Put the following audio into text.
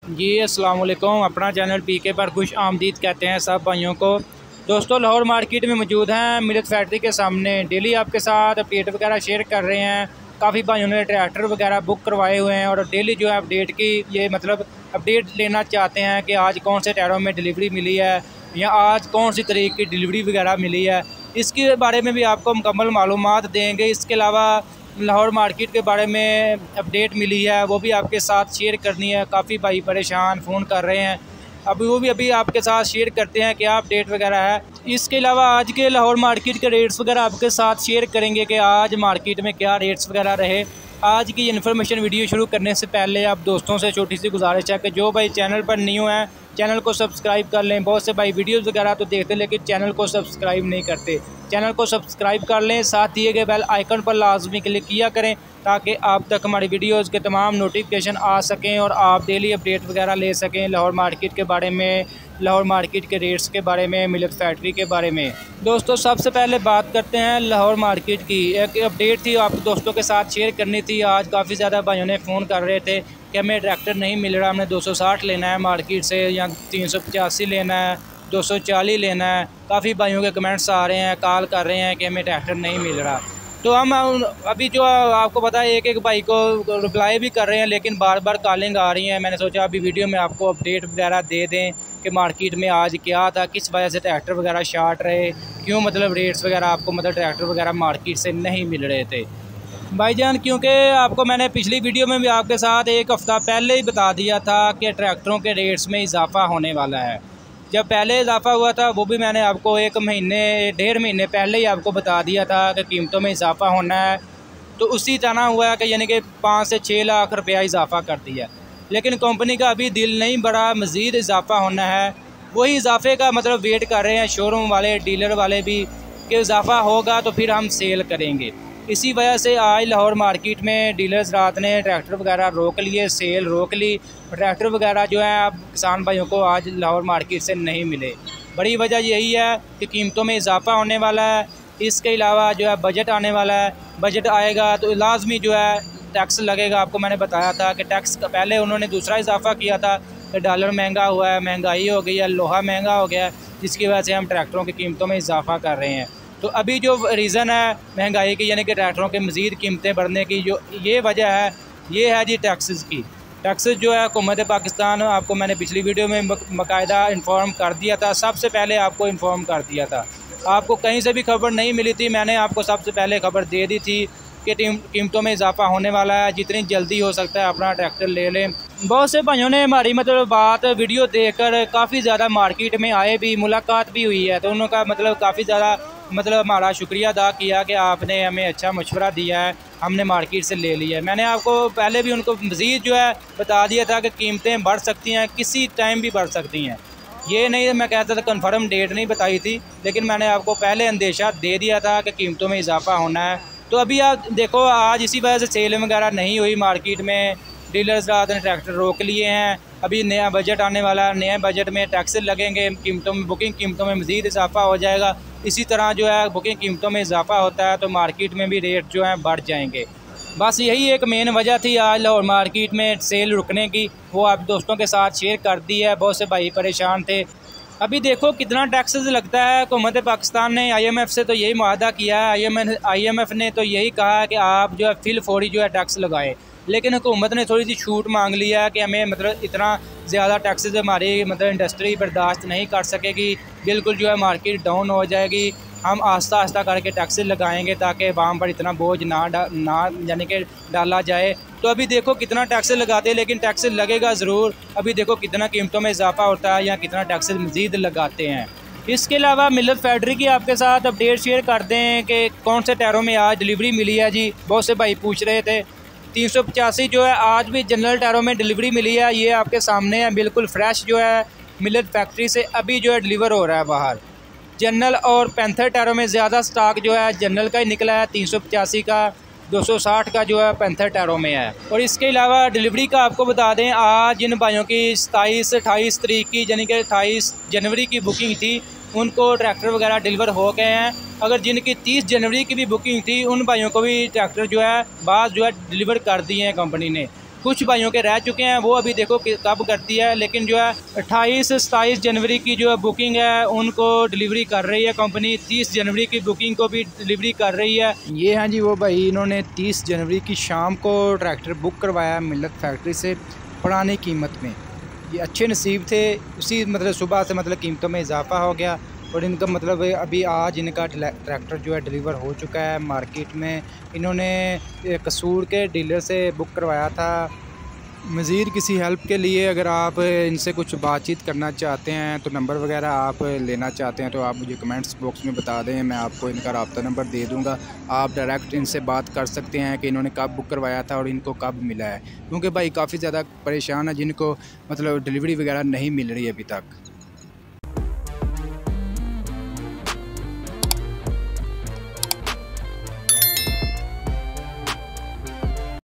जी अस्सलाम वालेकुम। अपना चैनल पीके पर खुश आमदीद कहते हैं सब भाइयों को। दोस्तों लाहौर मार्केट में मौजूद हैं मिल्क फैक्ट्री के सामने। डेली आपके साथ अपडेट वगैरह शेयर कर रहे हैं। काफ़ी भाइयों ने ट्रैक्टर वगैरह बुक करवाए हुए हैं और डेली जो है अपडेट की ये मतलब अपडेट लेना चाहते हैं कि आज कौन से टायरों में डिलीवरी मिली है या आज कौन सी तरीके की डिलीवरी वगैरह मिली है। इसके बारे में भी आपको मुकम्मल मालूमात देंगे। इसके अलावा लाहौर मार्केट के बारे में अपडेट मिली है वो भी आपके साथ शेयर करनी है। काफ़ी भाई परेशान फ़ोन कर रहे हैं, अभी आपके साथ शेयर करते हैं क्या अपडेट वगैरह है। इसके अलावा आज के लाहौर मार्केट के रेट्स वगैरह आपके साथ शेयर करेंगे कि आज मार्केट में क्या रेट्स वगैरह रहे। आज की इन्फॉर्मेशन वीडियो शुरू करने से पहले आप दोस्तों से छोटी सी गुजारिश है कि जो भाई चैनल पर न्यू है चैनल को सब्सक्राइब कर लें। बहुत से भाई वीडियोस वगैरह तो देखते लेकिन चैनल को सब्सक्राइब नहीं करते। चैनल को सब्सक्राइब कर लें, साथ दिए गए बेल आइकन पर लाजमी क्लिक किया करें ताकि आप तक हमारी वीडियोस के तमाम नोटिफिकेशन आ सकें और आप डेली अपडेट वगैरह ले सकें लाहौर मार्केट के बारे में, लाहौर मार्केट के रेट्स के बारे में, मिल्क फैक्ट्री के बारे में। दोस्तों सबसे पहले बात करते हैं लाहौर मार्केट की। एक अपडेट थी आप दोस्तों के साथ शेयर करनी थी। आज काफ़ी ज़्यादा भाइयों ने फ़ोन कर रहे थे कि हमें ट्रैक्टर नहीं मिल रहा, हमने 260 लेना है मार्केट से या 385 लेना है, 240 लेना है। काफ़ी भाइयों के कमेंट्स आ रहे हैं, कॉल कर रहे हैं कि हमें ट्रैक्टर नहीं मिल रहा। तो हम अभी जो आपको पता है एक भाई को रिप्लाई भी कर रहे हैं लेकिन बार बार कॉलिंग आ रही है। मैंने सोचा अभी वीडियो में आपको अपडेट वगैरह दे दें कि मार्केट में आज क्या था, किस वजह से ट्रैक्टर वगैरह शार्ट रहे, क्यों मतलब रेट्स वगैरह आपको मतलब ट्रैक्टर वगैरह मार्केट से नहीं मिल रहे थे भाईजान। क्योंकि आपको मैंने पिछली वीडियो में भी आपके साथ एक हफ़्ता पहले ही बता दिया था कि ट्रैक्टरों के रेट्स में इजाफा होने वाला है। जब पहले इजाफा हुआ था वो भी मैंने आपको एक महीने 1.5 महीने पहले ही आपको बता दिया था कि कीमतों में इजाफा होना है। तो उसी तरह हुआ है कि यानी कि 5 से 6 लाख रुपया इजाफा कर दिया, लेकिन कंपनी का अभी दिल नहीं बढ़ा, मज़ीद इजाफा होना है। वही इजाफे का मतलब वेट कर रहे हैं शोरूम वाले, डीलर वाले भी कि इजाफा होगा तो फिर हम सेल करेंगे। इसी वजह से आज लाहौर मार्केट में डीलर्स रात ने ट्रैक्टर वगैरह रोक लिए, सेल रोक ली। ट्रैक्टर वगैरह जो है अब किसान भाइयों को आज लाहौर मार्केट से नहीं मिले। बड़ी वजह यही है कि कीमतों में इजाफा होने वाला है। इसके अलावा जो है बजट आने वाला है, बजट आएगा तो लाजमी जो है टैक्स लगेगा। आपको मैंने बताया था कि टैक्स का पहले उन्होंने दूसरा इजाफा किया था कि डॉलर महंगा हुआ है, महंगाई हो गई है, लोहा महंगा हो गया है, जिसकी वजह से हम ट्रैक्टरों की कीमतों में इजाफा कर रहे हैं। तो अभी जो रीज़न है महंगाई की यानी कि ट्रैक्टरों के मज़ीद कीमतें बढ़ने की जो ये वजह है ये है जी टैक्सेस की। टैक्सेस जो है हुकूमत पाकिस्तान, आपको मैंने पिछली वीडियो में बाकायदा इन्फॉर्म कर दिया था, सबसे पहले आपको इन्फॉर्म कर दिया था। आपको कहीं से भी खबर नहीं मिली थी, मैंने आपको सबसे पहले खबर दे दी थी कि कीमतों में इजाफा होने वाला है। जितनी जल्दी हो सकता है अपना ट्रैक्टर ले लें। बहुत से भाइयों ने हमारी मतलब बात वीडियो देखकर काफ़ी ज़्यादा मार्केट में आए भी, मुलाकात भी हुई है, तो उनका मतलब काफ़ी ज़्यादा मतलब हमारा शुक्रिया अदा किया कि आपने हमें अच्छा मशवरा दिया है, हमने मार्केट से ले लिया है। मैंने आपको पहले भी उनको मज़ीद जो है बता दिया था कि कीमतें बढ़ सकती हैं, किसी टाइम भी बढ़ सकती हैं। ये नहीं मैं कहता था, कन्फर्म डेट नहीं बताई थी, लेकिन मैंने आपको पहले अंदेशा दे दिया था कि कीमतों में इजाफा होना है। तो अभी आप देखो आज इसी वजह से सेल वगैरह नहीं हुई मार्केट में। डीलर्स रात ने ट्रैक्टर रोक लिए हैं। अभी नया बजट आने वाला है, नए बजट में टैक्स लगेंगे, कीमतों में बुकिंग कीमतों में मज़ीद इजाफा हो जाएगा। इसी तरह जो है बुकिंग कीमतों में इजाफा होता है तो मार्केट में भी रेट जो है बढ़ जाएंगे। बस यही एक मेन वजह थी आज लाहौर मार्केट में सेल रुकने की, वो आप दोस्तों के साथ शेयर कर दी है। बहुत से भाई परेशान थे। अभी देखो कितना टैक्सेस लगता है। हुकूमत पाकिस्तान ने IMF से तो यही मुआहदा किया है। IMF ने तो यही कहा है कि आप जो है फिल फौरी जो है टैक्स लगाएं, लेकिन हुकूमत ने थोड़ी सी छूट मांग लिया है कि हमें मतलब इतना ज़्यादा टैक्सेस हमारी मतलब इंडस्ट्री बर्दाश्त नहीं कर सकेगी, बिल्कुल जो है मार्केट डाउन हो जाएगी। हम आस्ता आस्ता करके टैक्सेस लगाएंगे ताकि अवाम पर इतना बोझ ना यानी कि डाला जाए। तो अभी देखो कितना टैक्स लगाते हैं, लेकिन टैक्स लगेगा ज़रूर। अभी देखो कितना कीमतों में इजाफा होता है या कितना टैक्स मज़ीद लगाते हैं। इसके अलावा मिल्क फैक्ट्री की आपके साथ अपडेट शेयर कर दें कि कौन से टायरों में आज डिलीवरी मिली है जी। बहुत से भाई पूछ रहे थे। 385 जो है आज भी जनरल टायरों में डिलीवरी मिली है, ये आपके सामने है, बिल्कुल फ्रेश जो है मिल्क फैक्ट्री से अभी जो है डिलीवर हो रहा है बाहर। जनरल और पैंथर टायरों में ज़्यादा स्टॉक जो है जनरल का ही निकला है, 385 का, 260 का जो है पैंथर टायरों में है। और इसके अलावा डिलीवरी का आपको बता दें, आज जिन भाइयों की 27-28 तारीख की यानी कि 28 जनवरी की बुकिंग थी उनको ट्रैक्टर वगैरह डिलीवर हो गए हैं। अगर जिनकी 30 जनवरी की भी बुकिंग थी उन भाइयों को भी ट्रैक्टर जो है बाद जो है डिलीवर कर दिए हैं कंपनी ने। कुछ भाइयों के रह चुके हैं, वो अभी देखो कब करती है। लेकिन जो है 28-27 जनवरी की जो है बुकिंग है उनको डिलीवरी कर रही है कंपनी। 30 जनवरी की बुकिंग को भी डिलीवरी कर रही है। ये हैं जी वो भाई, इन्होंने 30 जनवरी की शाम को ट्रैक्टर बुक करवाया मिल्लत फैक्ट्री से पुरानी कीमत में। ये अच्छे नसीब थे, उसी मतलब सुबह से मतलब कीमतों में इजाफा हो गया और इनका मतलब अभी आज इनका ट्रैक्टर जो है डिलीवर हो चुका है मार्केट में। इन्होंने कसूर के डीलर से बुक करवाया था। मज़ीद किसी हेल्प के लिए अगर आप इनसे कुछ बातचीत करना चाहते हैं तो नंबर वगैरह आप लेना चाहते हैं तो आप मुझे कमेंट्स बॉक्स में बता दें, मैं आपको इनका रब्ता नंबर दे दूंगा। आप डायरेक्ट इनसे बात कर सकते हैं कि इन्होंने कब बुक करवाया था और इनको कब मिला है, क्योंकि भाई काफ़ी ज़्यादा परेशान है जिनको मतलब डिलीवरी वगैरह नहीं मिल रही अभी तक।